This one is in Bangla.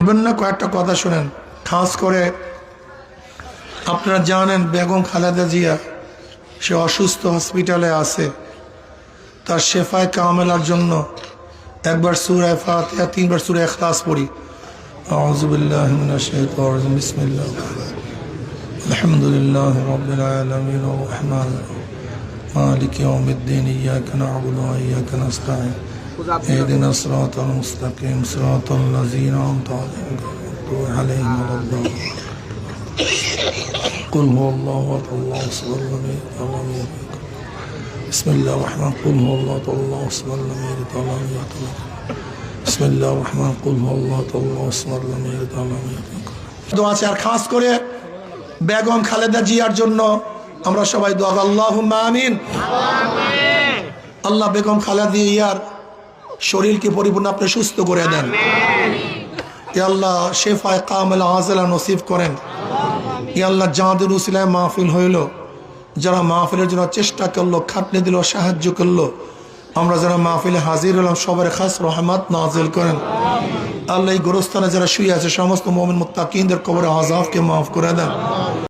কয়েকটা কথা শুনেন। খাস করে আপনারা জানেন বেগম খালেদা জিয়া সে অসুস্থ, হসপিটালে আছে। তার শেফায়ে কামেলার জন্য একবার সূরা ফাতিহা, 3 বার সূরা ইখলাস পড়ি। আউযু বিল্লাহি মিনাশ শাইতানির রাজিম। বিসমিল্লাহ। আলহামদুলিল্লাহি রাব্বিল আলামিন আর রাহমানির রাহিম মালিকি ইয়াউমিদ্দিন ইয়্যাকা না'বুদু ওয়া ইয়্যাকা নাস্তাঈন ইহদিনাস সিরাতাল মুস্তাকিম সিরাতাল লাযীনা আন'আমতা আলাইহিম ওয়ালাদ-দাল্লিন। قل هو الله احد الله الصمد لم يلد ولم يولد. بسم الله الرحمن قل هو الله احد الله الصمد لم يلد ولم يولد. بسم الله الرحمن قل هو الله احد الله الصمد لم يلد ولم يولد. দোয়া আছে। আর খাস করে বেগম খালেদা জিয়ার জন্য আমরা সবাই দোয়া করি, আল্লাহুম্মা আমিন। আল্লাহ বেগম খালেদা জিয়ার শরীরকে পরিপূর্ণ আপনি সুস্থ করে দেন। ইয়া আল্লাহ শেফায়ে কামেলা আজলা নসিব করেন। ইয়া আল্লাহ যাদের উসিলায় মাহফিল হইল, যারা মাহফিলের জন্য চেষ্টা করলো, খাটনি দিল, সাহায্য করলো, আমরা যারা মাহফিলে হাজির হলাম সবার খাস রহমত নাজিল করেন। আল্লাহ এই গোরস্থানে যারা শুয়ে আছে সমস্ত মুমিন মুত্তাকিনদের কবরে আযাবকে মাফ করে দেন।